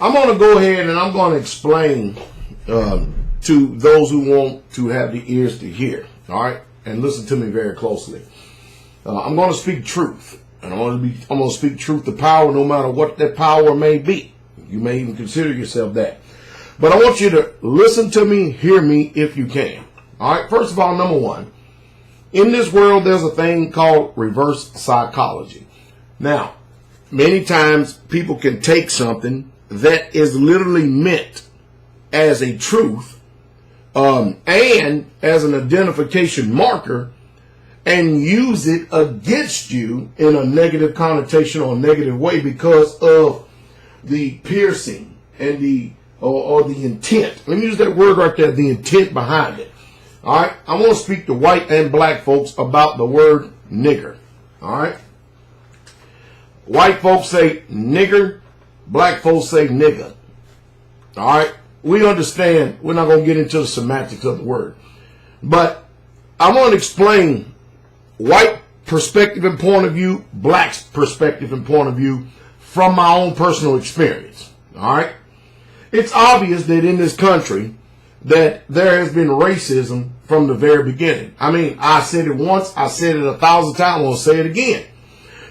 I'm going to go ahead and I'm going to explain to those who want to have the ears to hear, all right, and listen to me very closely. I'm going to speak truth, and I'm going to speak truth to power, no matter what that power may be. You may even consider yourself that. But I want you to listen to me, hear me, if you can. All right. First of all, number one, in this world, there's a thing called reverse psychology. Now, many times people can take something that is literally meant as a truth and as an identification marker and use it against you in a negative connotation or a negative way because of the piercing and the intent. Let me use that word right there, the intent behind it. All right. I want to speak to white and black folks about the word nigger. All right. White folks say nigger. Black folks say nigger. All right. We understand. We're not going to get into the semantics of the word. But I want to explain white perspective and point of view, black's perspective and point of view from my own personal experience. All right. It's obvious that in this country that there has been racism from the very beginning. I mean, I said it once, I said it 1,000 times, I'm going to say it again.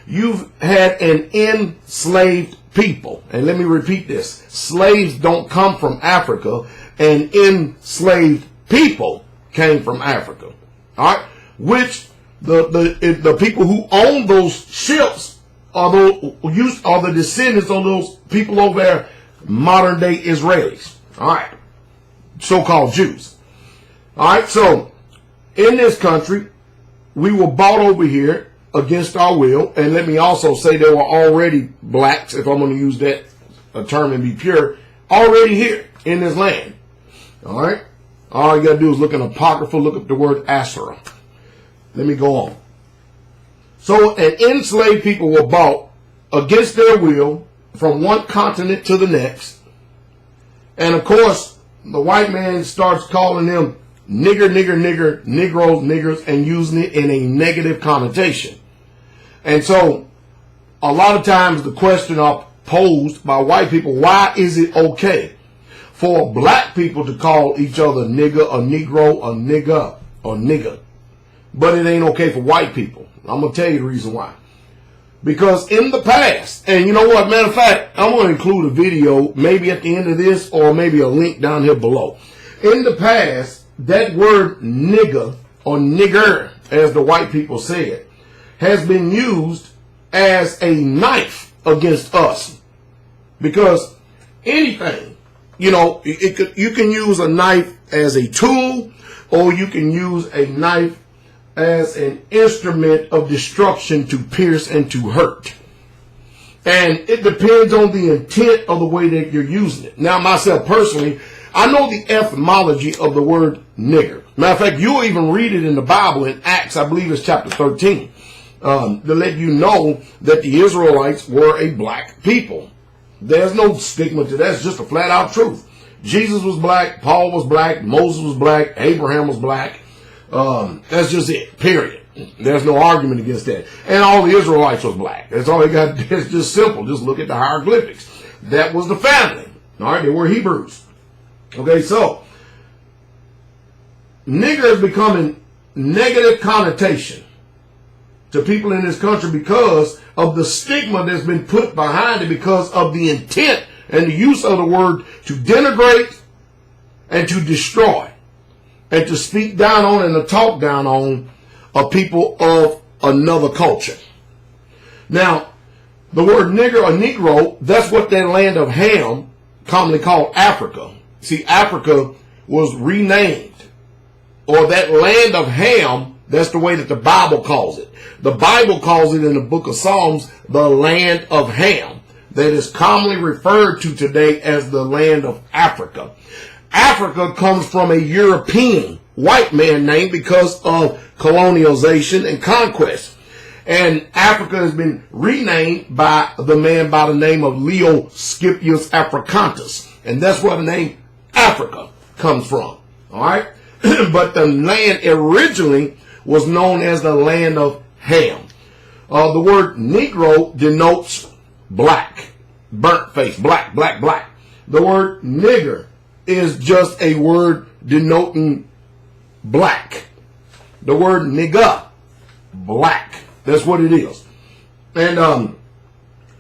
You've had an enslaved people. And let me repeat this. Slaves don't come from Africa, and enslaved people came from Africa. All right? Which the people who own those ships are the descendants of those people over there, modern day Israelis. All right. So-called Jews. All right. So in this country, we were bought over here against our will. And let me also say there were already blacks, if I'm going to use that term and be pure, already here in this land. All right. All you got to do is look in Apocrypha, look up the word Asherah. Let me go on. So an enslaved people were bought against their will from one continent to the next. And of course, the white man starts calling them nigger, nigger, nigger, Negroes, niggers, and using it in a negative connotation. And so a lot of times the question are posed by white people, why is it okay for black people to call each other nigger, or Negro, or nigger, or nigger, but it ain't okay for white people? I'm going to tell you the reason why. Because in the past, and you know what, matter of fact, I'm going to include a video maybe at the end of this or maybe a link down here below. In the past, that word nigger or nigger, as the white people say it, has been used as a knife against us. Because anything, you know, you can use a knife as a tool, or you can use a knife as an instrument of destruction to pierce and to hurt. And it depends on the intent of the way that you're using it. Now, myself personally, I know the etymology of the word nigger. Matter of fact, you'll even read it in the Bible in Acts, I believe it's chapter 13, to let you know that the Israelites were a black people. There's no stigma to that. It's just a flat out truth. Jesus was black. Paul was black. Moses was black. Abraham was black. That's just it, period. There's no argument against that. And all the Israelites was black. That's all they got. It's just simple. Just look at the hieroglyphics. That was the family. All right, they were Hebrews. Okay, so nigger is becoming negative connotation to people in this country because of the stigma that's been put behind it, because of the intent and the use of the word to denigrate and to destroy, and to speak down on and to talk down on a people of another culture. Now, the word nigger or Negro, that's what that land of Ham, commonly called Africa. See, Africa was renamed, or that land of Ham, that's the way that the Bible calls it. The Bible calls it in the book of Psalms, the land of Ham, that is commonly referred to today as the land of Africa. Africa comes from a European white man name because of colonialization and conquest. And Africa has been renamed by the man by the name of Leo Scipius Africanus. And that's where the name Africa comes from. All right. But the land originally was known as the land of Ham. The word Negro denotes black, burnt face, black, black, black. The word nigger is just a word denoting black. The word nigga, black. That's what it is. And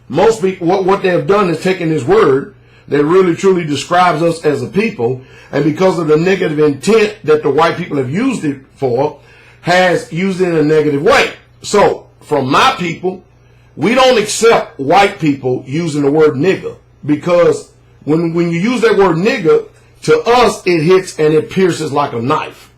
most people, what they have done is taken this word that really truly describes us as a people, and because of the negative intent that the white people have used it for, has used it in a negative way. So, from my people, we don't accept white people using the word nigger, because when you use that word nigger, to us it hits and it pierces like a knife.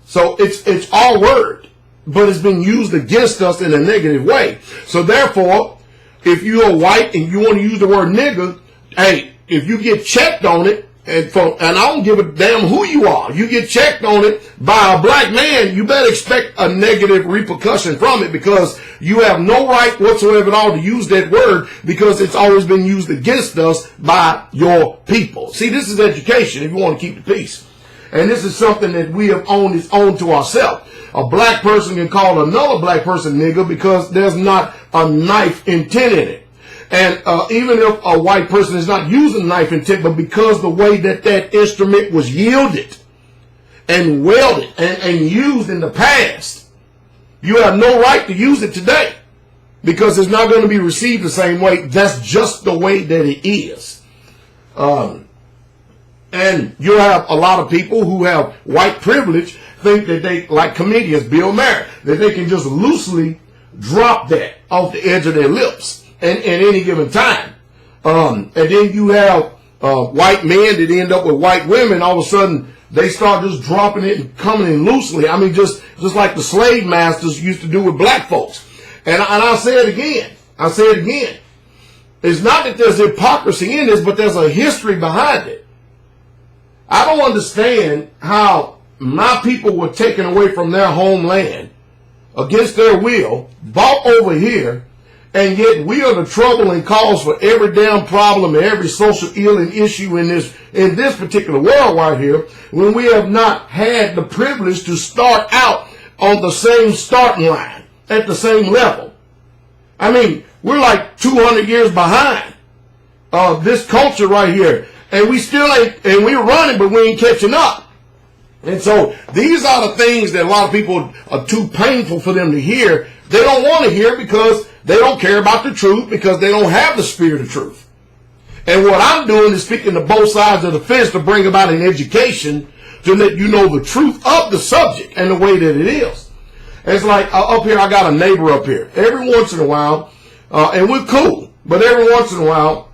So it's our word, but it's been used against us in a negative way. So therefore, if you're white and you want to use the word nigger, hey, if you get checked on it, and I don't give a damn who you are, you get checked on it by a black man, you better expect a negative repercussion from it, because you have no right whatsoever at all to use that word, because it's always been used against us by your people. See, this is education if you want to keep the peace. And this is something that we have owned to ourselves. A black person can call another black person nigger because there's not a knife intent in it. And even if a white person is not using knife intent, but because the way that that instrument was yielded and welded and used in the past, you have no right to use it today, because it's not going to be received the same way. That's just the way that it is. And you have a lot of people who have white privilege think that they, like comedians, Bill Maher, that they can just loosely drop that off the edge of their lips at any given time. And then you have white men that end up with white women. All of a sudden, they start just dropping it and coming in loosely. I mean, just like the slave masters used to do with black folks. And I'll say it again. It's not that there's hypocrisy in this, but there's a history behind it. I don't understand how my people were taken away from their homeland against their will, brought over here, and yet we are the trouble and cause for every damn problem and every social ill and issue in this particular world right here, when we have not had the privilege to start out on the same starting line, at the same level. I mean, we're like 200 years behind this culture right here. And we still ain't, and we're running, but we ain't catching up. And so these are the things that a lot of people are too painful for them to hear. They don't want to hear because they don't care about the truth, because they don't have the spirit of truth. And what I'm doing is speaking to both sides of the fence to bring about an education to let you know the truth of the subject and the way that it is. It's like up here, I got a neighbor up here. Every once in a while, and we're cool, but every once in a while,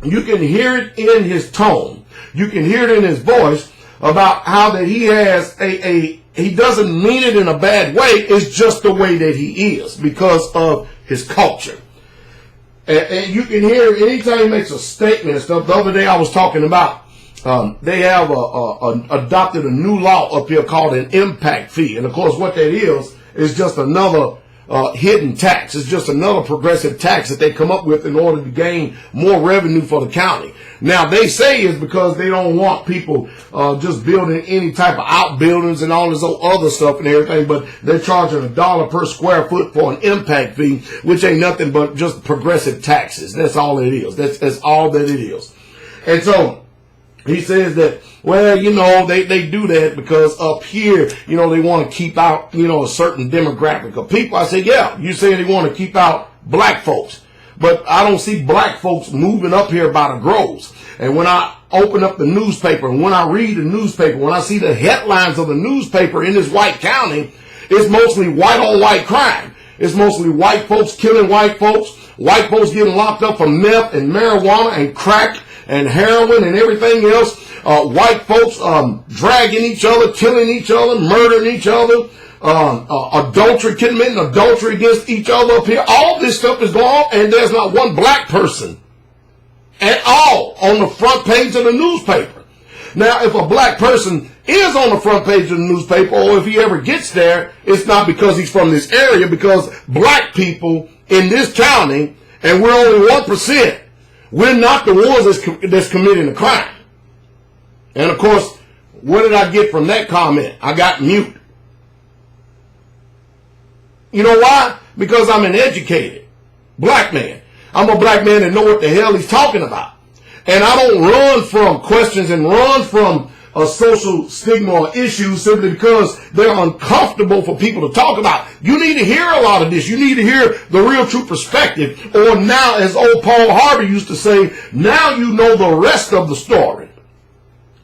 you can hear it in his tone. You can hear it in his voice about how that he has he doesn't mean it in a bad way. It's just the way that he is because of his culture. And you can hear anytime he makes a statement and stuff. The other day I was talking about, they have adopted a new law up here called an impact fee. And of course what that is just another hidden tax. It's just another progressive tax that they come up with in order to gain more revenue for the county. Now, they say it's because they don't want people just building any type of outbuildings and all this other stuff and everything, but they're charging $1 per square foot for an impact fee, which ain't nothing but just progressive taxes. That's all it is. That's all that it is. And so he says that, well, you know, they do that because up here, you know, they want to keep out, you know, a certain demographic of people. I said, yeah, you say they want to keep out black folks, but I don't see black folks moving up here by the groves. And when I open up the newspaper and when I read the newspaper, when I see the headlines of the newspaper in this white county, it's mostly white on white crime. It's mostly white folks killing white folks getting locked up for meth and marijuana and crack and heroin and everything else. White folks dragging each other, killing each other, murdering each other, committing adultery against each other up here. All this stuff is going on, and there's not one black person at all on the front page of the newspaper. Now, if a black person is on the front page of the newspaper, or if he ever gets there, it's not because he's from this area, because black people in this county, and we're only 1%, we're not the ones that's committing the crime. And of course, what did I get from that comment? I got mute. You know why? Because I'm an educated black man. I'm a black man that know what the hell he's talking about. And I don't run from questions and run from a social stigma or issues simply because they're uncomfortable for people to talk about. You need to hear a lot of this. You need to hear the real true perspective. Or now, as old Paul Harvey used to say, now you know the rest of the story.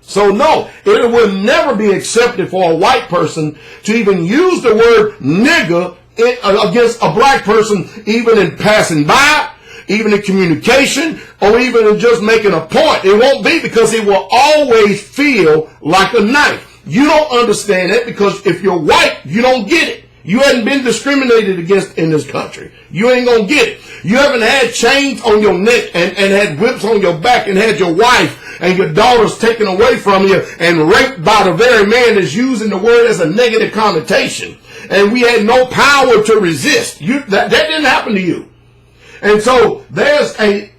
So no, it will never be accepted for a white person to even use the word nigger against a black person, even in passing by, even in communication, or even in just making a point. It won't be, because it will always feel like a knife. You don't understand it because if you're white, you don't get it. You haven't been discriminated against in this country. You ain't gonna get it. You haven't had chains on your neck and had whips on your back and had your wife and your daughters taken away from you and raped by the very man that's using the word as a negative connotation. And we had no power to resist. That didn't happen to you. And so there's a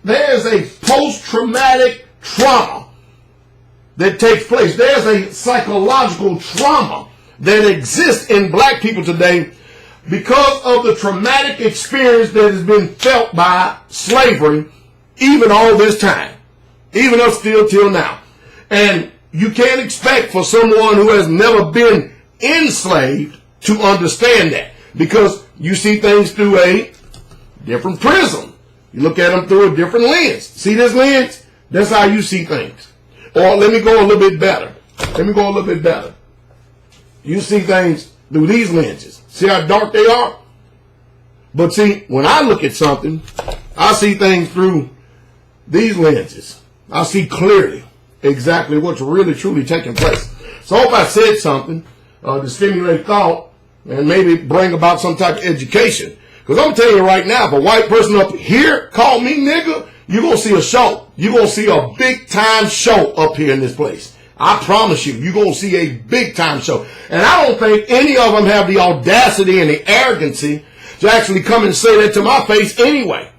post-traumatic trauma that takes place. There's a psychological trauma that exists in black people today because of the traumatic experience that has been felt by slavery even all this time, even up still till now. And you can't expect for someone who has never been enslaved to understand that, because you see things through a different prism. You look at them through a different lens. See this lens? That's how you see things. Or let me go a little bit better. You see things through these lenses. See how dark they are? But see, when I look at something, I see things through these lenses. I see clearly exactly what's really truly taking place. So I hope I said something to stimulate thought and maybe bring about some type of education. Because I'm telling you right now, if a white person up here call me nigga, you're going to see a show. You're going to see a big time show up here in this place. I promise you, you're going to see a big time show. And I don't think any of them have the audacity and the arrogancy to actually come and say that to my face anyway.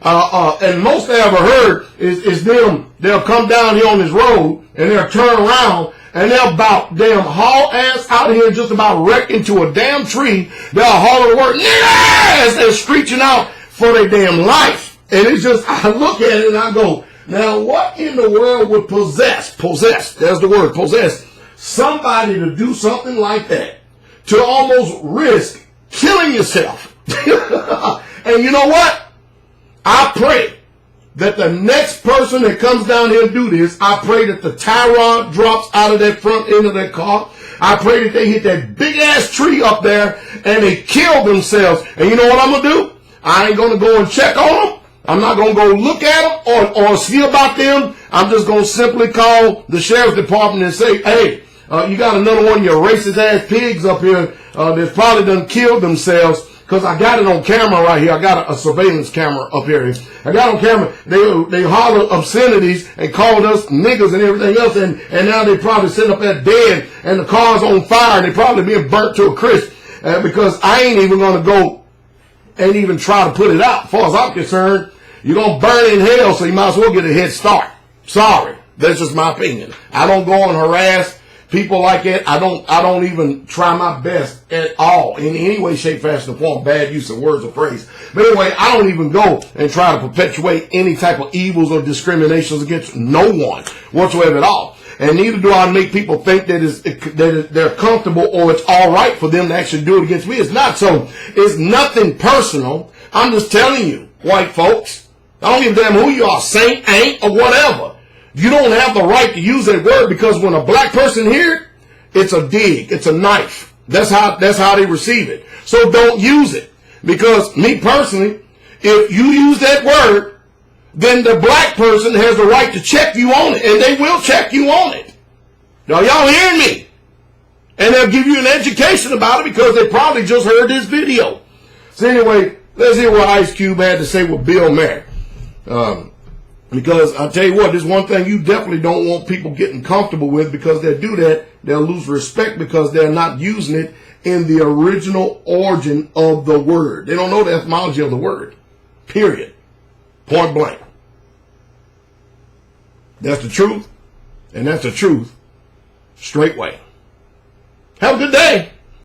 And most I ever heard is them, they'll come down here on this road and they'll turn around and they'll about damn haul ass out here and just about wreck into a damn tree. They'll haul the word nigga as they're screeching out for their damn life. And it's just, I look at it and I go, now what in the world would possess, there's the word, possess, somebody to do something like that, to almost risk killing yourself? And you know what? I pray that the next person that comes down here and do this, I pray that the tie rod drops out of that front end of that car. I pray that they hit that big ass tree up there and they kill themselves. And you know what I'm going to do? I ain't going to go and check on them. I'm not going to go look at them or see about them. I'm just going to simply call the sheriff's department and say, hey, you got another one of your racist ass pigs up here that's probably done killed themselves. Because I got it on camera right here. I got a surveillance camera up here. I got on camera. They holler obscenities and called us niggas and everything else. And now they probably sitting up there dead and the car's on fire and they probably being burnt to a crisp. Because I ain't even going to go and even try to put it out. As far as I'm concerned, you're going to burn in hell, so you might as well get a head start. Sorry. That's just my opinion. I don't go and harass people like that. I don't even try my best at all in any way, shape, fashion, or form. Bad use of words or phrase. But anyway, I don't even go and try to perpetuate any type of evils or discriminations against no one whatsoever at all. And neither do I make people think that they're comfortable or it's all right for them to actually do it against me. It's not so. It's nothing personal. I'm just telling you, white folks, I don't give a damn who you are, saint, ain't, or whatever. You don't have the right to use that word, because when a black person hears it, it's a dig, it's a knife. That's how they receive it. So don't use it. Because me personally, if you use that word, then the black person has the right to check you on it, and they will check you on it. Now y'all hearing me? And they'll give you an education about it because they probably just heard this video. So anyway, let's hear what Ice Cube had to say with Bill Maher. Because I tell you what, there's one thing you definitely don't want people getting comfortable with, because they'll do that, they'll lose respect because they're not using it in the original origin of the word. They don't know the etymology of the word. Period. Point blank. That's the truth, and that's the truth straightway. Have a good day.